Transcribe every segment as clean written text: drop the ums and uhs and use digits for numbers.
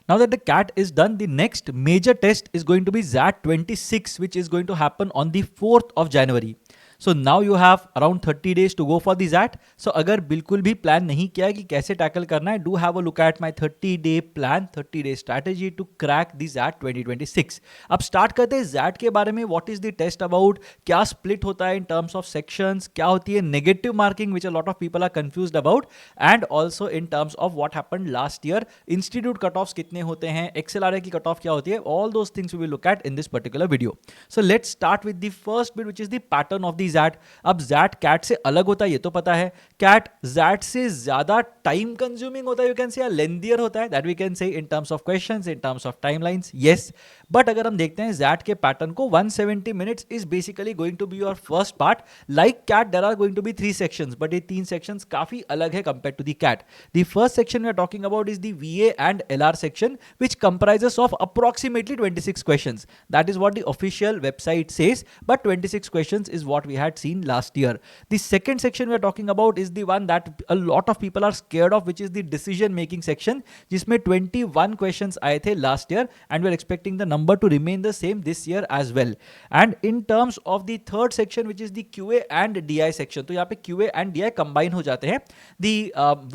Now that the CAT is done, the next major test is going to be ZAT 26, which is going to happen on the 4th of January. So now you have around 30 days to go for the ZAT. So अगर बिल्कुल भी plan नहीं किया कि कैसे tackle करना है, do have a look at my 30-day plan, 30-day strategy to crack the ZAT 2026. अब स्टार्ट करते हैं ZAT के बारे में. What is the test about? क्या split होता है in terms of sections? क्या होती है negative marking, which a lot of people are confused about, and also in terms of what happened last year. Institute cutoffs कितने होते हैं, XLRA की cutoff क्या होती है, all those things we will look at in this particular video. So let's start with the first bit, which is the pattern of the ZAT. अब ZAT CAT से अलग होता है ये तो पता है. CAT ZAT से ज्यादा टाइम कंज्यूमिंग होता है, यू कैन से, या लेंदियर होता है, that we can say in terms of questions, in terms of timelines. Yes, but अगर हम देखते हैं ZAT के पैटर्न को, 170 minutes is basically going to be your first part. Like CAT there are going to be 3 sections, but ये 3 sections काफी अलग है compare to the CAT. The first section we are talking about is the VA and LR section, which comprises of approximately 26 questions. That is what the official website says, but 26 questions is what we had seen last year. The second section we are talking about is the one that a lot of people are scared of, which is the decision making section, जिसमें 21 questions आए थे last year, and we are expecting the number to remain the same this year as well. And in terms of the third section, which is the QA and DI section, तो यहाँ पे QA and DI combine हो जाते हैं. The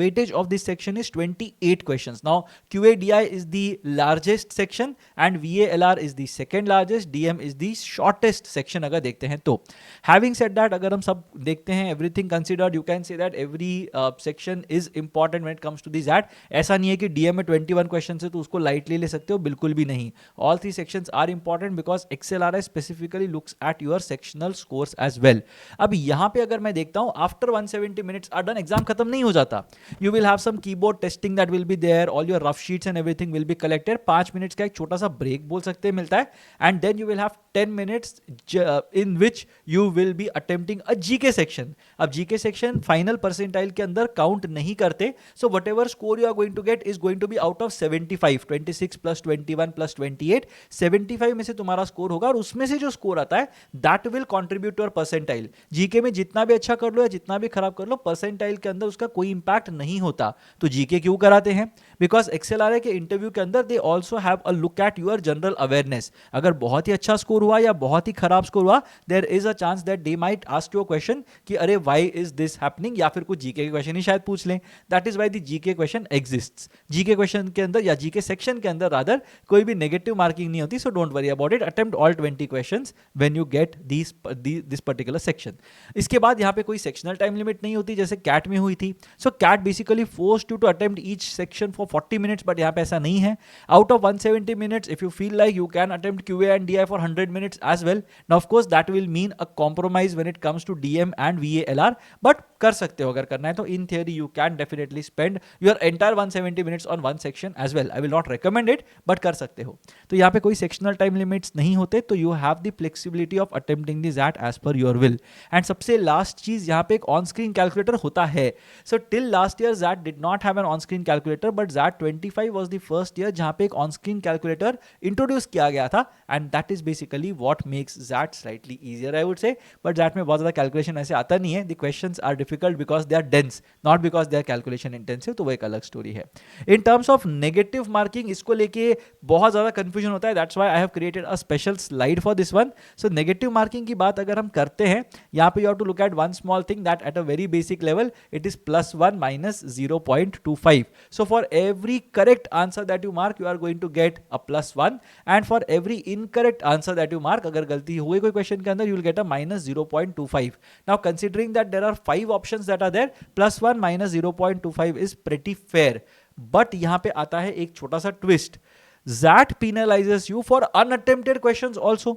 weightage of this section is 28 questions. Now QA DI is the largest section and VALR is the second largest, DM is the shortest section अगर देखते हैं तो. Having said that, अगर हम सब देखते हैं everything considered, you can say that every section is important when it comes to the ZAT. ऐसा नहीं है कि DM में 21 questions है तो उसको lightly ले सकते हो, बिल्कुल भी नहीं. All 3 sections are important because XLRI specifically looks at your sectional scores as well. अब यहाँ पे अगर मैं देखता हूँ, after 170 minutes are done, exam खत्म नहीं हो जाता. You will have some keyboard testing that will be there, all your rough sheets and everything will be collected. 5 minutes का एक छोटा सा ब्रेक बोल सकते हैं मिलता है, and then you will have 10 minutes in which you will be attempting a GK section. अब GK section final percentile के अंदर count नहीं करते, so whatever score you are going to get is going to be out of 75, 26 plus 21 plus 28, 75 में से तुम्हारा score होगा और उसमें से जो स्कोर आता है that will contribute to your percentile. GK में जितना भी अच्छा कर लो या जितना भी खराब कर लो, परसेंटाइल के अंदर उसका कोई इंपैक्ट नहीं होता. तो GK क्यों कराते हैं? बिकॉज XLRI के इंटरव्यू के अंदर they also have a look at your general awareness. अगर बहुत ही अच्छा स्कोर हुआ या बहुत ही खराब स्कोर हुआ, there is a chance that they might ask you a question कि अरे व्हाई इज दिस हैपनिंग, या फिर कुछ जीके के क्वेश्चन ही शायद पूछ लें. That is why the GK question exists. GK question के अंदर या जीके सेक्शन के अंदर रादर कोई भी नेगेटिव मार्किंग नहीं होती. So don't worry about it, attempt all 20 questions when you get this particular section. इसके बाद यहाँ पे कोई सेक्शनल टाइम लिमिट नहीं होती जैसे कैट में हुई थी. So CAT basically forced you to attempt each section for 40 minutes, but यहाँ पे ऐसा नहीं है. Out of 170 minutes, if you feel like you can attempt QA and DI for 100 minutes as well. Now of course that will mean a compromise when it comes to DM and VALR, but कर सकते हो अगर करना है तो. In theory you can definitely spend your entire 170 minutes on one section as well. I will not recommend it, but कर सकते हो. तो यहाँ पे कोई सेक्शनल टाइम लिमिट्स नहीं होते, तो you have the flexibility of attempting the ZAT as per your will. And सबसे लास्ट चीज, यहाँ पे एक ऑन स्क्रीन कैलकुलेटर होता है. So till last year ZAT did not have an on screen calculator, but ZAT 25 was the first year जहाँ पे एक ऑन स्क्रीन कैलकुलेटर इंट्रोड्यूस किया गया था. And that is basically what makes ZAT slightly easier I would say. But ZAT में बहुत ज्यादा calculation ऐसे आता नहीं है. The questions are difficult because they are dense, not because they are calculation intensive. तो वो एक अलग स्टोरी है. In terms of negative marking, इसको लेके बहुत ज्यादा कंफ्यूजन होता है. That's why I have created a special slide for this one. So negative marking की बात अगर हम करते हैं, यहाँ पे you have to look at one small thing that at a very basic level it is +1 minus 0.25. So for every correct answer that you mark, you are going to get a +1, and for every incorrect answer that you mark, अगर गलती हुई कोई question के अंदर, you will get a -0.25. Now considering that there are 5 options that are there, +1 minus 0.25 इज pretty fair. But यहां पे आता है एक छोटा सा twist. ZAT penalizes you for unattempted questions also.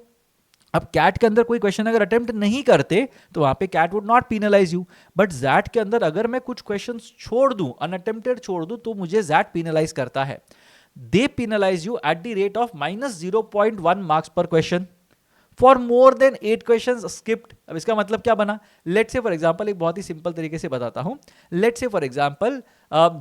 अब कैट के अंदर कोई क्वेश्चन अगर अटेम्प्ट नहीं करते तो वहां पे CAT would not penalize you. But ZAT के अंदर अगर मैं कुछ क्वेश्चंस छोड़ दूं, अनअटेम्प्टेड छोड़ दूं, तो मुझे ZAT पेनलाइज करता है. They penalise you at the rate of -0.1 marks per question for more than 8 questions skipped. अब इसका मतलब क्या बना? लेट्स से फॉर एग्जांपल, एक बहुत ही सिंपल तरीके से बताता हूं. Let's say for example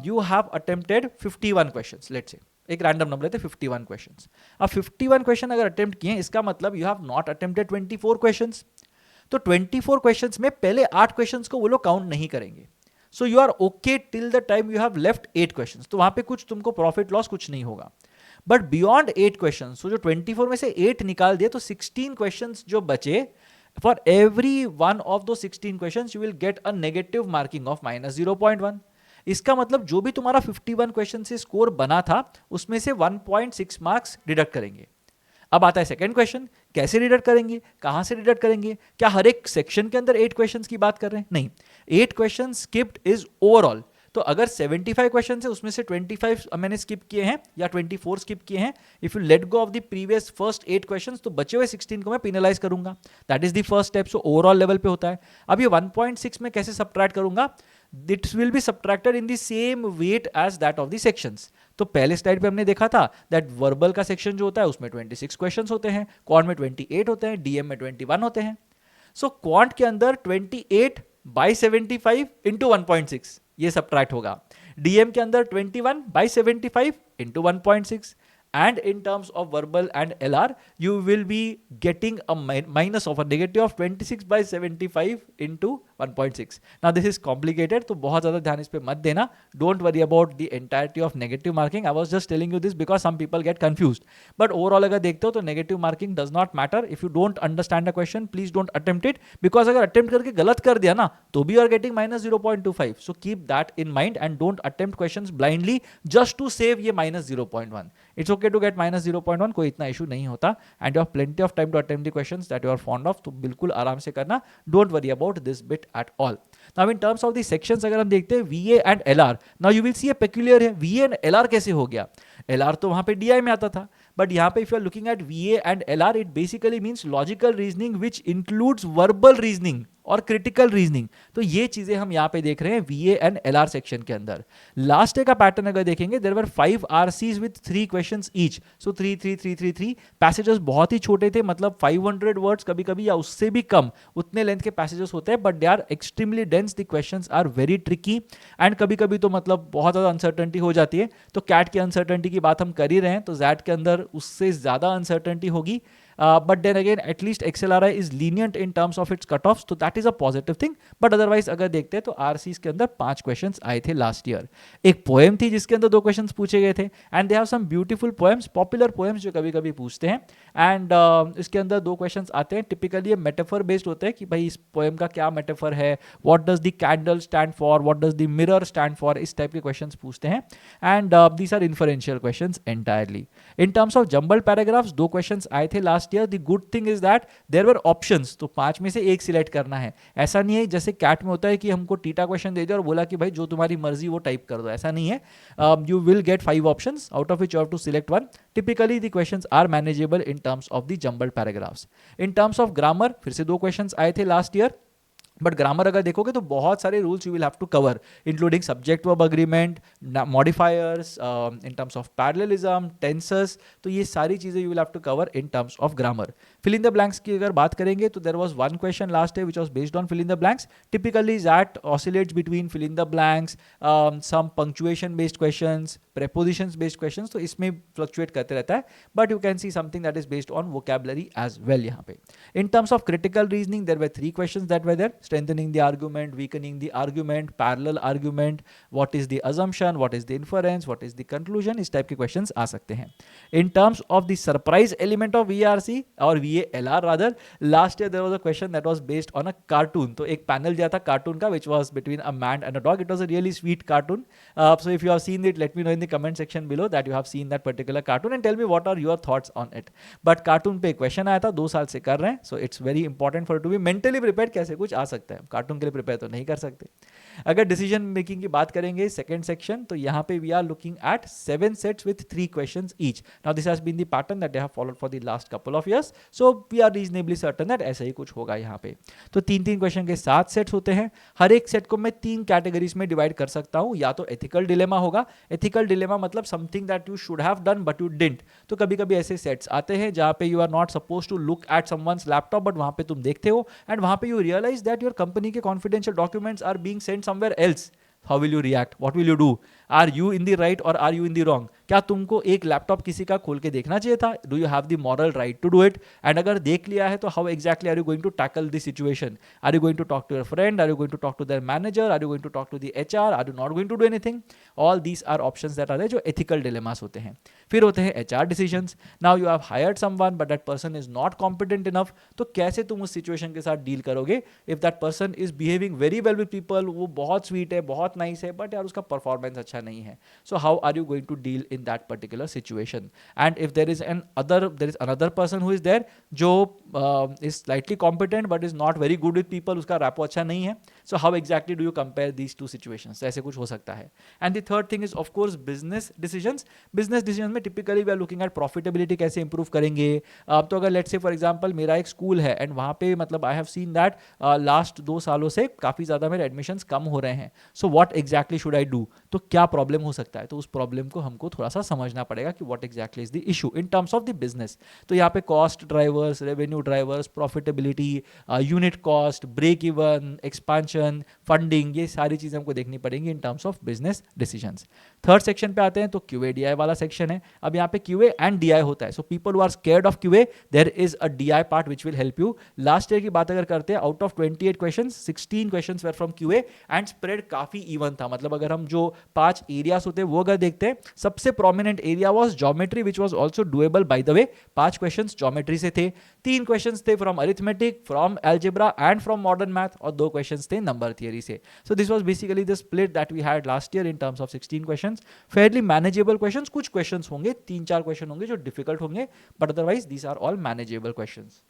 you have attempted 51 questions. Let's say एक रैंडम नंबर लेते हैं, 51 क्वेश्चंस. अब 51 क्वेश्चन अगर अटेम्प्ट किए, इसका मतलब you have not attempted 24 questions. तो 24 क्वेश्चंस में पहले 8 क्वेश्चंस को वो लोग काउंट नहीं करेंगे. So you are okay till the time you have left 8 questions. तो वहां पे कुछ तुमको प्रॉफिट लॉस कुछ नहीं होगा. बट बियॉन्ड 8 क्वेश्चन, सो जो 24 में से 8 निकाल दिए तो 16 क्वेश्चन जो बचे, फॉर एवरी वन ऑफ दो 16 question you will get a negative marking of -0.1। इसका मतलब जो भी तुम्हारा 51 क्वेश्चन से स्कोर बना था उसमें से 1.6 मार्क्स डिडक्ट करेंगे। अब आता है सेकंड क्वेश्चन, कैसे डिडक्ट करेंगे, कहां से डिडक्ट करेंगे? क्या हर एक सेक्शन के अंदर 8 क्वेश्चंस की बात कर रहे हैं? नहीं, 8 क्वेश्चन स्किप्ड इज ओवरऑल। तो अगर 75 क्वेश्चन है उसमें से 25 मैंने स्किप किए हैं या 24 स्किप किए हैं, if you let go of the previous first 8 questions तो बचे हुए 16 को मैं पेनलाइज करूंगा। That is the first step. So overall level पे होता है। अब ये 1.6 में कैसे सब्ट्रैक्ट करूंगा? It will be subtracted in the same weight as that of the sections। तो पहले स्लाइड पे हमने देखा था दैट वर्बल का सेक्शन जो होता है उसमें 26 क्वेश्चंस होते हैं, क्वांट में 28 होते हैं, डीएम में 21 होते हैं। सो क्वांट के अंदर 28 बाई 75 इंटू 1.6 ये सब्ट्रैक्ट होगा, डीएम के अंदर 21 by 75 into 1.6, and in terms of verbal and LR you will be getting a minus of a negative of 26 by 75 into 1.6। now this is complicated, तो बहुत ज़्यादा ध्यान इस पे मत देना, don't worry about the entirety of negative marking। I was just telling you this because some people get confused, but overall अगर देखते हो तो negative marking does not matter। if you don't understand a question please don't attempt it, because अगर attempt करके गलत कर दिया ना तो भी you are getting -0.25। so keep that in mind and don't attempt questions blindly just to save ये -0.1। it's okay to get -0.1, कोई इतना इशू नहीं होता, and you have plenty of time to attempt the questions that you are fond of। तो बिल्कुल आराम से करना, don't worry about this bit at all। now in terms of the sections अगर हम देखते हैं VA and LR, now you will see a peculiar है, VA and LR कैसे हो गया? LR तो वहां पे DI में आता था, बट यहाँ पे if you are looking at VA and LR it basically means logical reasoning which includes verbal reasoning और क्रिटिकल रीजनिंग। तो ये चीजें हम यहाँ पे देख रहे हैं VA एंड LR सेक्शन के अंदर। लास्ट डे का पैटर्न अगर देखेंगे there were 5 RCs with 3 questions each, so 3 3 3 3 3 passages बहुत ही छोटे थे, मतलब 500 वर्ड्स कभी कभी या उससे भी कम उतने लेंथ के पैसेजेस होते हैं, but they are extremely dense, the questions are very tricky and कभी कभी तो मतलब बहुत ज़्यादा अनसर्टेनिटी हो जाती है। तो कैट की अनसर्टेनिटी की बात हम कर ही रहे हैं तो जैट के अंदर उससे ज़्यादा अनसर्टेनिटी होगी, but then again at least XLRI is lenient in terms of its cutoffs, तो that is a positive thing। but otherwise अगर देखते हैं तो RCs के अंदर 5 क्वेश्चंस आए थे लास्ट ईयर। एक पोएम थी जिसके अंदर 2 क्वेश्चंस पूछे गए थे, and they have some beautiful poems, popular poems जो कभी कभी पूछते हैं, एंड इसके अंदर 2 क्वेश्चंस आते हैं। टिपिकली ये मेटाफर बेस्ड होते हैं कि भाई इस पोएम का क्या मेटाफर है, what does the candle stand for, what does the mirror stand for, इस टाइप के क्वेश्चंस पूछते हैं, and these are inferential questions entirely. In terms of jumbled paragraphs 2 questions आए थे last year. The good thing is that there were options, तो 5 में से एक सिलेक्ट करना है। ऐसा नहीं है जैसे कैट में होता है कि हमको टीटा क्वेश्चन दे दिया और बोला कि भाई जो तुम्हारी मर्जी वो टाइप कर दो, ऐसा नहीं है। You will get 5 options out of which you have to select one. Typically the questions are manageable in terms of the jumbled paragraphs. In terms of grammar फिर से 2 क्वेश्चंस आए थे लास्ट ईयर, बट ग्रामर अगर देखोगे तो बहुत सारे rules you will have to cover, including subject verb agreement, modifiers, in terms of parallelism, tenses, तो ये सारी चीजें you will have to cover in terms of grammar. Fill in the blanks की अगर बात करेंगे तो there was one question last day which was based on fill in the blanks. Typically that oscillates between fill in the blanks, some punctuation based questions, prepositions based questions, तो इसमें fluctuate करते रहता है, but you can see something that is based on vocabulary as well यहाँ पे। In terms of critical reasoning there were 3 questions that were there, strengthening the argument, weakening the argument, parallel argument, what is the assumption, what is the inference, what is the conclusion, इस type के questions आ सकते हैं। In terms of the surprise element of VRC और VALR rather, last year there was a question that was based on a cartoon, तो एक panel दिया था कार्टून का which was between a man and a dog। It was a really sweet cartoon, so if you have seen it let me know in the comment section below that you have seen that particular cartoon and tell me what are your thoughts on it। but cartoon पे question आया था, 2 साल से कर रहे हैं, so it's very important for you to be mentally prepared, कैसे कुछ आ सकता है, कार्टून के लिए प्रिपेयर तो नहीं कर सकते। अगर डिसीजन मेकिंग की बात करेंगे सेकंड सेक्शन, तो यहाँ पे we are looking at 7 sets with 3 questions each. Now this has been the pattern that they have followed for the last couple of years, so we are reasonably certain दैट ऐसा ही कुछ होगा यहाँ पे। तो 3-3 क्वेश्चन के 7 सेट्स होते हैं, हर एक सेट को मैं 3 कैटेगरीज में डिवाइड कर सकता हूँ। या तो एथिकल डिलेमा होगा, एथिकल डिलेमा मतलब something that you should have done but you didn't. तो कभी कभी ऐसे सेट्स आते हैं जहाँ पे you are not suppose to look at someone's laptop, but वहाँ पे तुम देखते हो एंड वहाँ पे you realise that your company के confidential documents are being sent somewhere else. How will you react? What will you do? Are you in the right or are you in the wrong? क्या तुमको एक laptop किसी का खोल के देखना चाहिए था? Do you have the moral right to do it? And अगर देख लिया है तो how exactly are you going to tackle the situation? Are you going to talk to your friend? Are you going to talk to their manager? Are you going to talk to the HR? Are you not going to do anything? All these are options that are there, जो ethical dilemmas होते हैं. फिर होते हैं HR decisions. Now you have hired someone but that person is not competent enough. तो कैसे तुम उस सिचुएशन के साथ डील करोगे? If that person is behaving very well with people, वो बहुत स्वीट है, बहुत नाइस है, बट यार उसका परफॉर्मेंस अच्छा नहीं है. So how are you going to deal in that particular situation? And if there is another person who is there जो is slightly competent but is not very good with people, उसका rapport अच्छा नहीं है. So how exactly do you compare these two situations? ऐसे कुछ हो सकता है. And the third thing is of course business decisions. Business decision में typically we are looking eight profitability, कैसे इंप्रूव करेंगे. तो अगर लेट्स से फॉर एग्जांपल मेरा एक स्कूल है एंड वहाँ पे मतलब I have seen that last 2 सालों से काफ़ी ज़्यादा मेरे एडमिशन्स कम हो रहे हैं. So what exactly should I do? तो क्या प्रॉब्लम हो सकता है? तो उस प्रॉब्लम को हमको थोड़ा सा समझना पड़ेगा कि what exactly is the issue in terms of the business. तो यहाँ पे cost drivers, revenue drivers, profitability, unit cost, break even, expansion, funding, ये सारी चीज़ें हमको देखनी पड़ेंगी in terms of business decisions. Third section पे आते हैं तो क्यूए डीआई वाला सेक्शन है. अब यहाँ पे क्यूए एंड डीआई होता है. So people who are scared of QA, there is a DI part which will help you. Last year की बात अगर करते हैं, out of 28 questions 16 questions were from QA and spread काफी इवन था. मतलब अगर हम जो 5 एरियाज होते हैं वो अगर देखते हैं, सबसे prominent area was geometry which was also doable. By the way 5 questions geometry से थे, 3 क्वेश्चंस थे from arithmetic, from algebra and from modern math, और 2 क्वेश्चंस थे नंबर थियरी से. So this was basically the split that we had last year in terms of 16 questions. Fairly manageable questions. कुछ questions होंगे, 3-4 question होंगे जो difficult होंगे, but otherwise these are all manageable questions.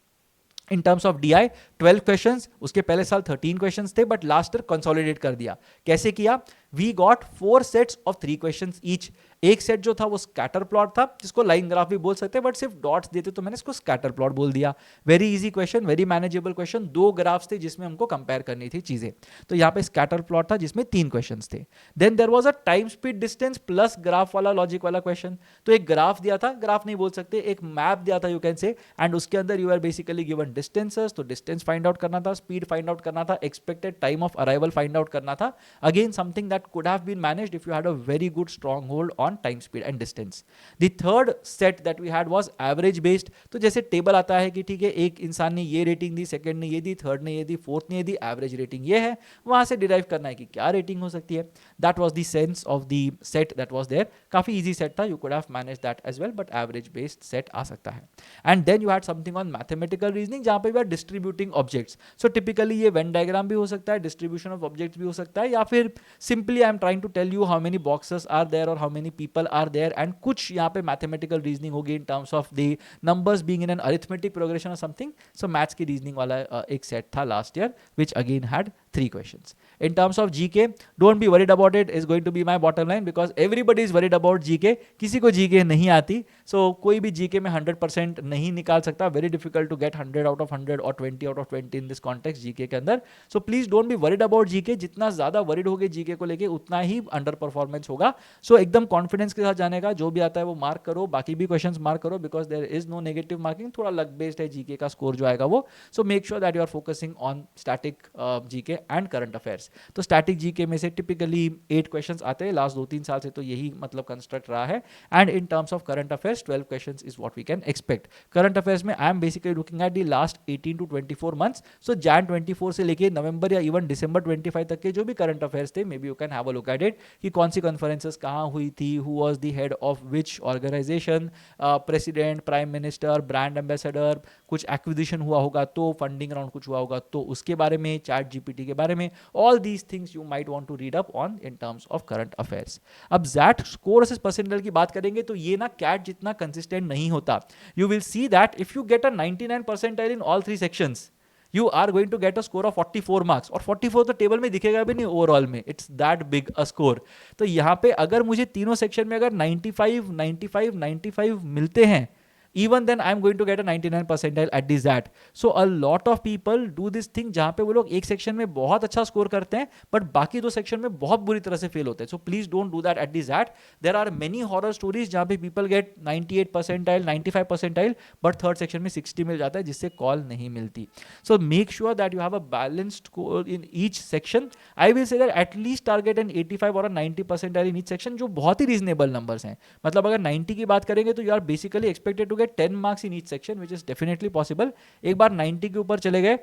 In terms of DI 12 questions. उसके पहले साल 13 questions थे, but last year consolidate कर दिया. कैसे किया? We got 4 sets of 3 questions each. एक सेट जो था वो स्कैटर प्लॉट था, जिसको लाइन ग्राफ भी बोल सकते हैं, बट सिर्फ डॉट्स देते तो मैंने इसको स्कैटर प्लॉट बोल दिया. Very easy question, very manageable question. 2 graphs थे जिसमें हमको कंपेयर करनी थी चीजें. तो यहाँ पे स्कैटर प्लॉट था जिसमें 3 क्वेश्चंस थे. Then there was a time speed distance plus graph वाला लॉजिक वाला क्वेश्चन. तो एक ग्राफ दिया था, ग्राफ नहीं बोल सकते, एक मैप दिया था यू कैन से, एंड उसके अंदर you are basically given distances. तो डिस्टेंस फाइंड आउट करना था, स्पीड फाइंड आउट करना था, expected time of arrival find out करना था. Again something that could have been managed if you had a very good stronghold on time speed and distance. The third set that we had was average based. तो जैसे table आता है कि ठीक है, एक इंसान ने ये रेटिंग दी, सेकंड ने ये दी, थर्ड ने ये दी, फोर्थ ने ये दी, एवरेज रेटिंग ये है, वहां से डिराइव करना है कि क्या रेटिंग हो सकती है. That was the sense of the set that was there. काफी इजी सेट था, you could have manage that as well, but average based set आ सकता है. And then you had something on mathematical reasoning, जहां पे we are distributing objects. So typically ये Venn diagram भी हो सकता है, डिस्ट्रीब्यूशन ऑफ ऑब्जेक्ट्स भी हो सकता है, या फिर simply I am trying to tell you how many boxes are there or how many people are there, and कुछ यहाँ पे mathematical reasoning होगी in terms of the numbers being in an arithmetic progression or something. So maths की reasoning वाला एक set था last year which again had 3 questions. In terms of GK, don't be worried about it is going to be my bottom line because everybody is worried about GK. किसी को GK नहीं आती, so कोई भी GK में 100% नहीं निकाल सकता. Very difficult to get 100 out of 100 or 20 out of 20 in this context GK के अंदर. So please don't be worried about GK. जितना ज़्यादा worried होगे GK को लेके उतना ही अंडर परफॉर्मेंस होगा. So एकदम कॉन्फिडेंस के साथ जाने का, जो भी आता है वो मार्क करो, बाकी भी क्वेश्चंस मार्क करो, because there is no negative marking. थोड़ा लक बेस्ड है जीके का स्कोर जो आएगा वो. So make sure that you are focusing on static GK and current affairs. तो स्टैटिक जीके में से टिपिकली 8 क्वेश्चंस आते हैं लास्ट 2-3 साल से, तो यही मतलब कंस्ट्रक्ट रहा है. And in terms of current affairs 12 questions is what we can expect. Current affairs में I am basically looking at the last 18 to 24 months. So Jan 24 से लेके नवंबर या इवन दिसंबर 25 तक के जो भी करंट अफेयर्स थे, maybe you can have a look at it कि कौन सी कॉन्फ्रेंसेस कहाँ हुई थी, who was the head of which organization, president, prime minister, brand ambassador, कुछ एक्विजिशन हुआ होगा तो, फंडिंग राउंड कुछ हुआ होगा तो उसके बारे में, चैट जीपीटी के बारे में. All these things you might want to read up on in terms of current affairs. अब जैट स्कोर वर्सेस परसेंटाइल की बात करेंगे तो ये ना कैट जितना कंसिस्टेंट नहीं होता. You will see that if you get a 99 percentile in all 3 sections, you are going to get a score of 44 marks. और 44 तो टेबल में दिखेगा भी नहीं ओवरऑल में. It's that big a score. तो यहाँ पे अगर मुझे तीनों सेक्शन में अगर 95, 95, 95 मिलते हैं, even then I'm going to get a 99 percentile at the ZAT. So a lot of people do this thing जहां पे वो लोग एक सेक्शन में बहुत अच्छा स्कोर करते हैं बट बाकी दो सेक्शन में बहुत बुरी तरह से फेल होते हैं. So please don't do that at the ZAT. There are many horror stories जहां पे people get 98 percentile 95 percentile but third section में 60 मिल जाता है जिससे कॉल नहीं मिलती. So make sure that you have a balanced score in each section. I will say that at least target an 85 और 90 परसेंटाइल इन ईच सेक्शन, जो बहुत ही रीजनेबल नंबर्स हैं. मतलब अगर 90 की बात करेंगे तो you are basically expected to get 10 marks in each section which is definitely possible. एक बार 90 के ऊपर चले गए,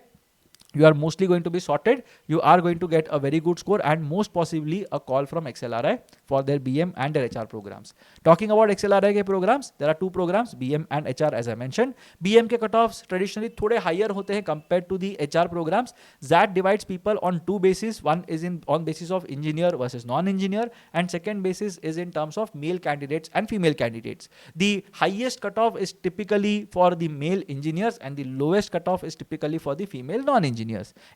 you are mostly going to be sorted. You are going to get a very good score and most possibly a call from XLRI for their BM and their HR programs. Talking about XLRI के programs, there are two programs, BM and HR as I mentioned. BM के cutoffs traditionally थोड़े higher होते हैं compared to the HR programs. That divides people on two bases. One is on basis of engineer versus non-engineer, and second basis is in terms of male candidates and female candidates. The highest cutoff is typically for the male engineers and the lowest cutoff is typically for the female non-engineers.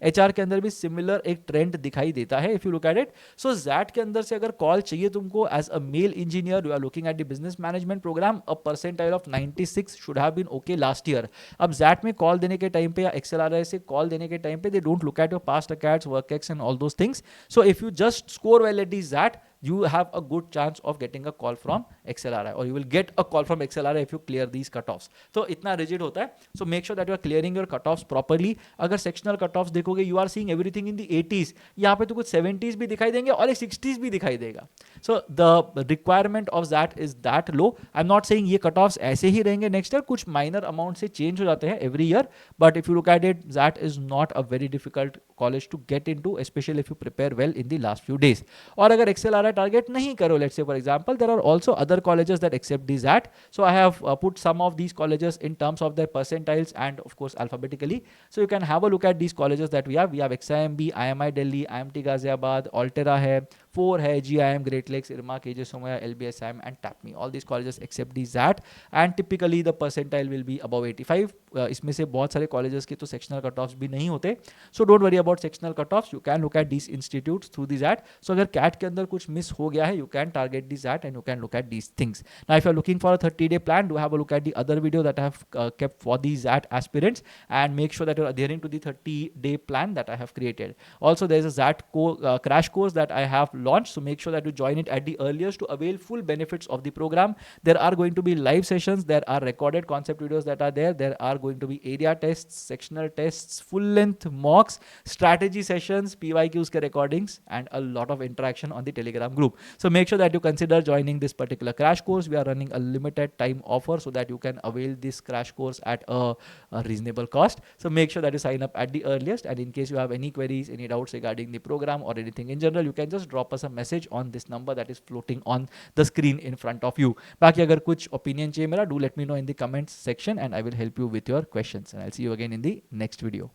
HR के अंदर भी similar एक trend दिखाई देता है if you look at it. So ZAT के अंदर से अगर कॉल चाहिए तुमको as a male engineer, you are looking at the business management program, a percentile of 96 should have been okay last year. अब ZAT में कॉल देने के टाइम पे या XLRI से कॉल देने के टाइम पे they don't look at your past acads, work ex and all those things. So if you just score well at the ZAT, you have a good chance of getting a call from XLRI, or you will get a call from XLRI if you clear these cutoffs. So इतना rigid होता है. So make sure that you are clearing your cutoffs properly. अगर sectional cutoffs देखोगे, you are seeing everything in the 80s. यहाँ पे तो कुछ 70s भी दिखाई देंगे और एक 60s भी दिखाई देगा. So the requirement of that is that low. I'm not saying ये cutoffs ऐसे ही रहेंगे next year. कुछ minor amount से change हो जाते हैं every year. But if you look at it, that is not a very difficult college to get into, especially if you prepare well in the last few days. और अगर XLRI target nahi karo, let's say for example, there are also other colleges that accept these at. So I have put some of these colleges in terms of their percentiles and of course alphabetically. So you can have a look at these colleges that we have. We have XIMB, IMI Delhi, IMT Ghaziabad, Altera hai, 4 hai, GIM, Great Lakes, IRMA, KJ Somaya, LBSIM and TAPME. All these colleges accept these at, and typically the percentile will be above 85. इसमें से बहुत सारे colleges के तो sectional cutoffs भी नहीं होते. So don't worry about sectional cutoffs. You can look at these institutes through these at. So अगर CAT के अंदर कुछ miss हो गया है, you can target these at and you can look at these things. Now if you are looking for a 30-day plan, do have a look at the other video that I have kept for these at aspirants, and make sure that you are adhering to the 30-day plan that I have created. Also there is a ZAT crash course that I have launched, so make sure that you join it at the earliest to avail full benefits of the program. There are going to be live sessions, there are recorded concept videos that are there are going to be area tests, sectional tests, full length mocks, strategy sessions, PYQs ke recordings, and a lot of interaction on the Telegram group. So make sure that you consider joining this particular crash course. We are running a limited time offer so that you can avail this crash course at a reasonable cost. So make sure that you sign up at the earliest, and in case you have any queries, any doubts regarding the program or anything in general, you can just drop us a message on this number that is floating on the screen in front of you. बाकी अगर कुछ opinion चाहिए मेरा, do let me know in the comments section and I will help you with your questions, and I'll see you again in the next video.